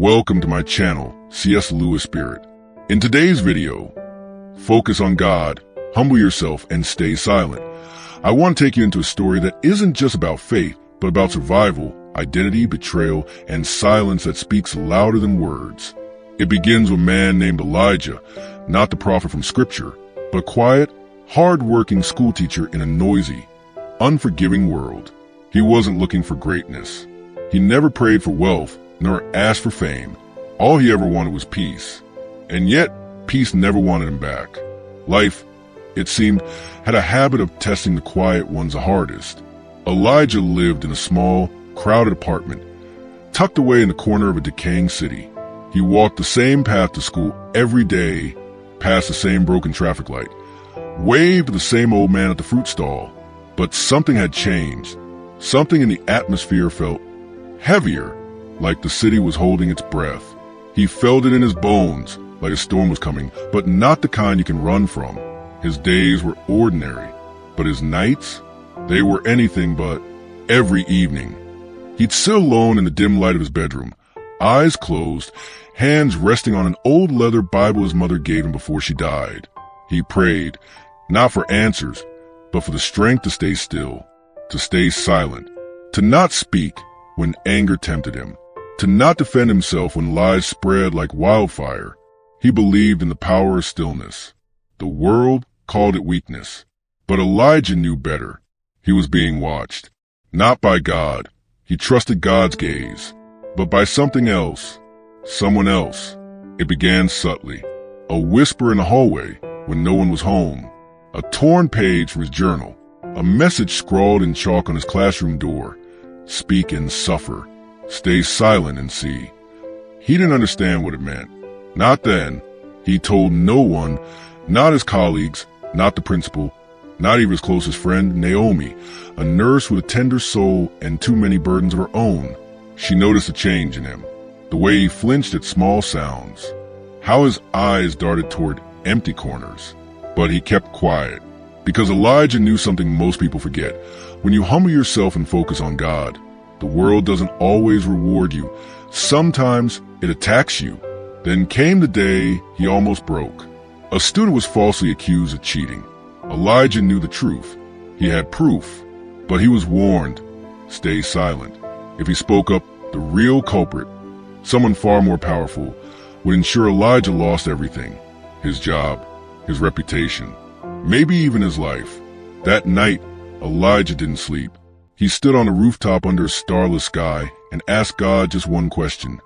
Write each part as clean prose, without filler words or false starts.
Welcome to my channel, C.S. Lewis Spirit. In today's video, focus on God, humble yourself, and stay silent. I want to take you into a story that isn't just about faith, but about survival, identity, betrayal, and silence that speaks louder than words. It begins with a man named Elijah, not the prophet from Scripture, but a quiet, hard-working schoolteacher in a noisy, unforgiving world. He wasn't looking for greatness. He never prayed for wealth, nor asked for fame. All he ever wanted was peace. And yet, peace never wanted him back. Life, it seemed, had a habit of testing the quiet ones the hardest. Elijah lived in a small, crowded apartment, tucked away in the corner of a decaying city. He walked the same path to school every day, past the same broken traffic light, waved to the same old man at the fruit stall. But something had changed. Something in the atmosphere felt heavier, like the city was holding its breath. He felt it in his bones, like a storm was coming, but not the kind you can run from. His days were ordinary, but his nights, they were anything but. Every evening, he'd sit alone in the dim light of his bedroom, eyes closed, hands resting on an old leather Bible his mother gave him before she died. He prayed, not for answers, but for the strength to stay still, to stay silent, to not speak when anger tempted him, to not defend himself when lies spread like wildfire. He believed in the power of stillness. The world called it weakness, but Elijah knew better. He was being watched, not by God. He trusted God's gaze, but by something else, someone else. It began subtly, a whisper in the hallway when no one was home, a torn page from his journal, a message scrawled in chalk on his classroom door. Speak and suffer. Stay silent and see. He didn't understand what it meant. Not then. He told no one, not his colleagues, not the principal, not even his closest friend, Naomi, a nurse with a tender soul and too many burdens of her own. She noticed a change in him, the way he flinched at small sounds, how his eyes darted toward empty corners. But he kept quiet, because Elijah knew something most people forget. When you humble yourself and focus on God, the world doesn't always reward you. Sometimes it attacks you. Then came the day he almost broke. A student was falsely accused of cheating. Elijah knew the truth. He had proof, but he was warned. Stay silent. If he spoke up, the real culprit, someone far more powerful, would ensure Elijah lost everything. His job, his reputation, maybe even his life. That night, Elijah didn't sleep. He stood on a rooftop under a starless sky and asked God just one question.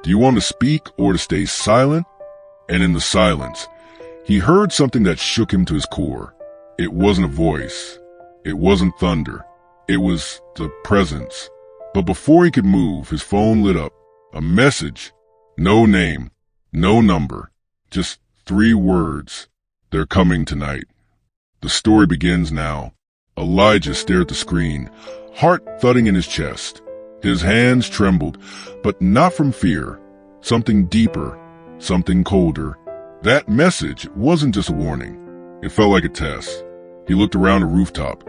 Do you want to speak or to stay silent? And in the silence, he heard something that shook him to his core. It wasn't a voice. It wasn't thunder. It was the presence. But before he could move, his phone lit up. A message. No name. No number. Just 3 words. They're coming tonight. The story begins now. Elijah stared at the screen, heart thudding in his chest. His hands trembled, but not from fear. Something deeper, something colder. That message wasn't just a warning. It felt like a test. He looked around the rooftop,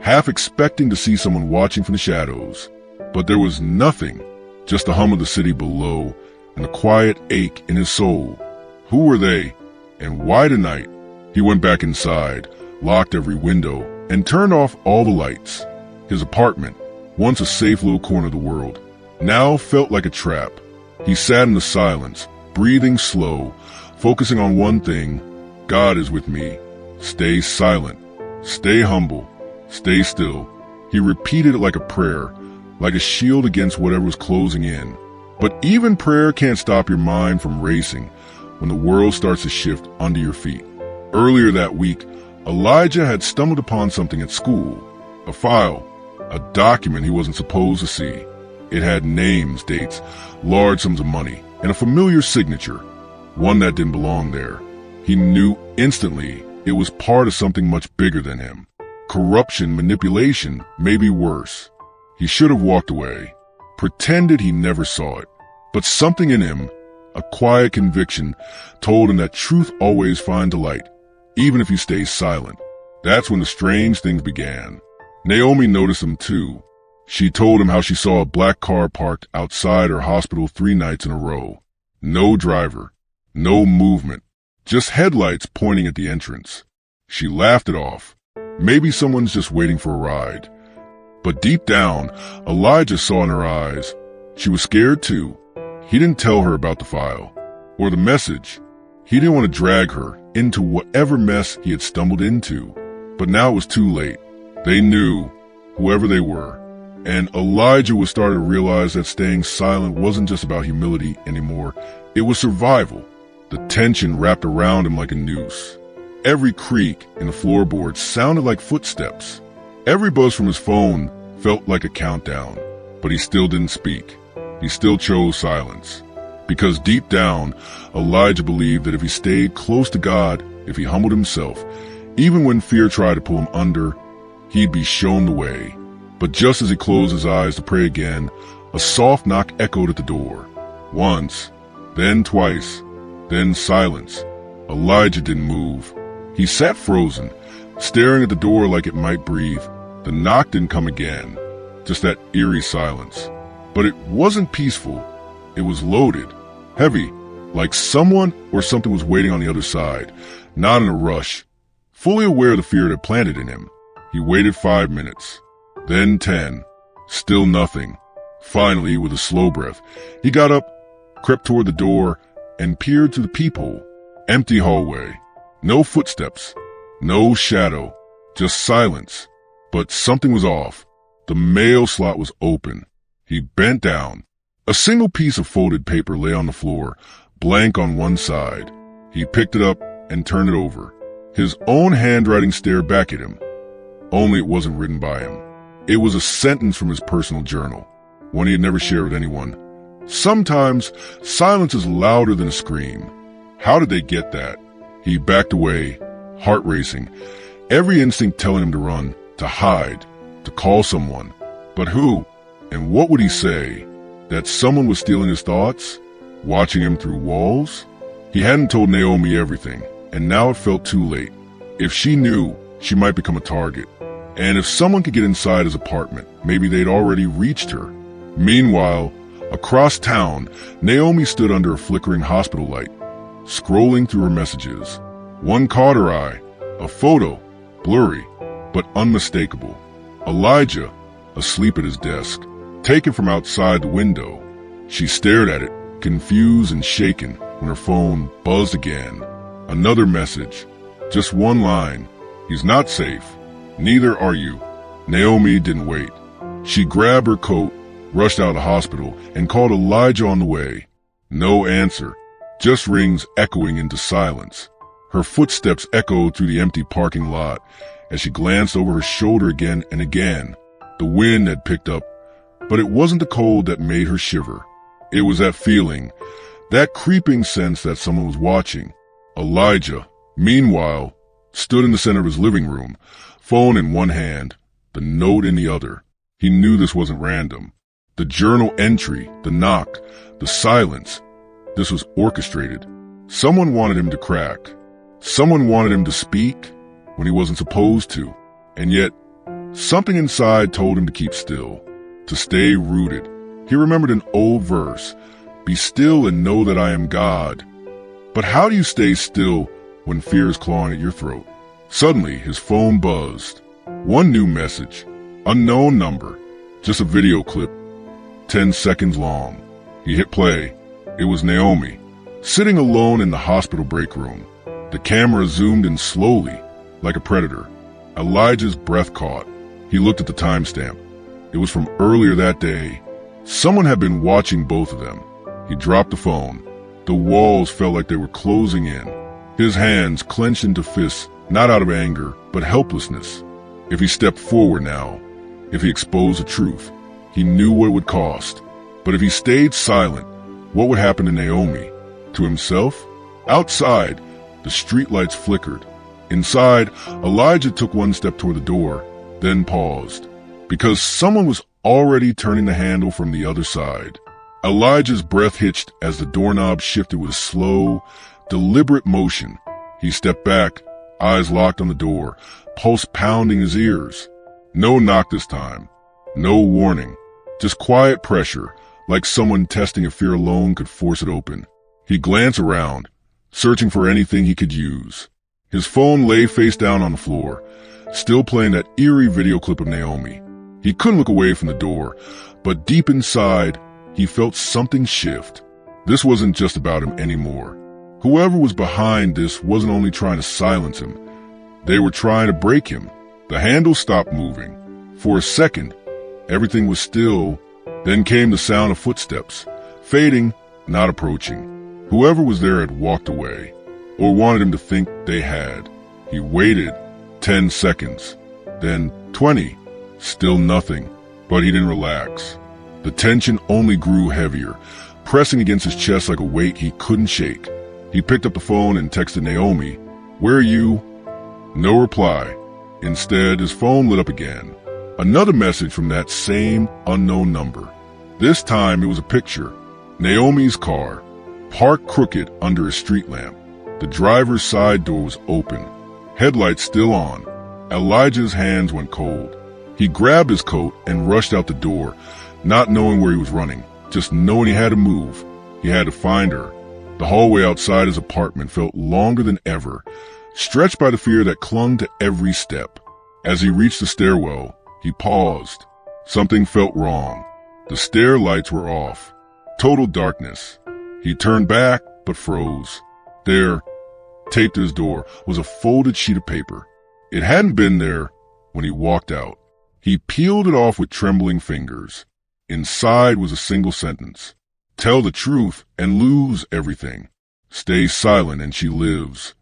half expecting to see someone watching from the shadows. But there was nothing, just the hum of the city below and a quiet ache in his soul. Who were they, and why tonight? He went back inside, locked every window, and turned off all the lights. His apartment, once a safe little corner of the world, now felt like a trap. He sat in the silence, breathing slow, focusing on one thing. God is with me. Stay silent. Stay humble. Stay still. He repeated it like a prayer, like a shield against whatever was closing in. But even prayer can't stop your mind from racing when the world starts to shift under your feet. Earlier that week, Elijah had stumbled upon something at school, a file, a document he wasn't supposed to see. It had names, dates, large sums of money, and a familiar signature, one that didn't belong there. He knew instantly it was part of something much bigger than him. Corruption, manipulation, maybe worse. He should have walked away, pretended he never saw it. But something in him, a quiet conviction, told him that truth always finds a light, even if he stays silent. That's when the strange things began. Naomi noticed him too. She told him how she saw a black car parked outside her hospital 3 nights in a row. No driver, no movement, just headlights pointing at the entrance. She laughed it off. Maybe someone's just waiting for a ride. But deep down, Elijah saw in her eyes, she was scared too. He didn't tell her about the file or the message. He didn't want to drag her into whatever mess he had stumbled into. But now it was too late. They knew, whoever they were. And Elijah was starting to realize that staying silent wasn't just about humility anymore. It was survival. The tension wrapped around him like a noose. Every creak in the floorboards sounded like footsteps. Every buzz from his phone felt like a countdown. But he still didn't speak. He still chose silence. Because deep down, Elijah believed that if he stayed close to God, if he humbled himself, even when fear tried to pull him under, he'd be shown the way. But just as he closed his eyes to pray again, a soft knock echoed at the door. Once, then twice, then silence. Elijah didn't move. He sat frozen, staring at the door like it might breathe. The knock didn't come again, just that eerie silence. But it wasn't peaceful. It was loaded, heavy, like someone or something was waiting on the other side, not in a rush. Fully aware of the fear that planted in him, he waited 5 minutes. Then 10. Still nothing. Finally, with a slow breath, he got up, crept toward the door, and peered through the peephole. Empty hallway. No footsteps. No shadow. Just silence. But something was off. The mail slot was open. He bent down. A single piece of folded paper lay on the floor, blank on one side. He picked it up and turned it over. His own handwriting stared back at him. Only it wasn't written by him. It was a sentence from his personal journal, one he had never shared with anyone. Sometimes silence is louder than a scream. How did they get that? He backed away, heart racing, every instinct telling him to run, to hide, to call someone. But who? And what would he say? That someone was stealing his thoughts? Watching him through walls? He hadn't told Naomi everything, and now it felt too late. If she knew, she might become a target. And if someone could get inside his apartment, maybe they'd already reached her. Meanwhile, across town, Naomi stood under a flickering hospital light, scrolling through her messages. One caught her eye, a photo, blurry, but unmistakable. Elijah, asleep at his desk, taken from outside the window. She stared at it, confused and shaken, when her phone buzzed again. Another message, just one line. He's not safe. Neither are you. Naomi didn't wait. She grabbed her coat, rushed out of the hospital, and called Elijah on the way. No answer, just rings echoing into silence. Her footsteps echoed through the empty parking lot as she glanced over her shoulder again and again. The wind had picked up, but it wasn't the cold that made her shiver. It was that feeling, that creeping sense that someone was watching. Elijah, meanwhile, stood in the center of his living room, phone in one hand, the note in the other. He knew this wasn't random. The journal entry, the knock, the silence. This was orchestrated. Someone wanted him to crack. Someone wanted him to speak when he wasn't supposed to. And yet, something inside told him to keep still, to stay rooted. He remembered an old verse, "Be still and know that I am God." But how do you stay still when fear is clawing at your throat? Suddenly, his phone buzzed. One new message. Unknown number. Just a video clip. 10 seconds long. He hit play. It was Naomi, sitting alone in the hospital break room. The camera zoomed in slowly, like a predator. Elijah's breath caught. He looked at the timestamp. It was from earlier that day. Someone had been watching both of them. He dropped the phone. The walls felt like they were closing in. His hands clenched into fists, not out of anger, but helplessness. If he stepped forward now, if he exposed the truth, he knew what it would cost. But if he stayed silent, what would happen to Naomi? To himself? Outside, the streetlights flickered. Inside, Elijah took one step toward the door, then paused, because someone was already turning the handle from the other side. Elijah's breath hitched as the doorknob shifted with slow, deliberate motion. He stepped back, eyes locked on the door, pulse pounding his ears. No knock this time. No warning, just quiet pressure, like someone testing if fear alone could force it open. He glanced around, searching for anything he could use. His phone lay face down on the floor, still playing that eerie video clip of Naomi. He couldn't look away from the door, but deep inside, he felt something shift. This wasn't just about him anymore. Whoever was behind this wasn't only trying to silence him, they were trying to break him. The handle stopped moving. For a second, everything was still. Then came the sound of footsteps, fading, not approaching. Whoever was there had walked away, or wanted him to think they had. He waited 10 seconds, then 20, still nothing, but he didn't relax. The tension only grew heavier, pressing against his chest like a weight he couldn't shake. He picked up the phone and texted Naomi, "Where are you?" No reply. Instead, his phone lit up again. Another message from that same unknown number. This time it was a picture. Naomi's car, parked crooked under a street lamp. The driver's side door was open, headlights still on. Elijah's hands went cold. He grabbed his coat and rushed out the door, not knowing where he was running, just knowing he had to move. He had to find her. The hallway outside his apartment felt longer than ever, stretched by the fear that clung to every step. As he reached the stairwell, he paused. Something felt wrong. The stair lights were off. Total darkness. He turned back, but froze. There, taped to his door, was a folded sheet of paper. It hadn't been there when he walked out. He peeled it off with trembling fingers. Inside was a single sentence. Tell the truth and lose everything. Stay silent and she lives.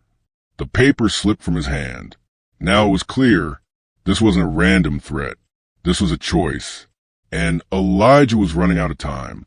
The paper slipped from his hand. Now it was clear. This wasn't a random threat. This was a choice. And Elijah was running out of time.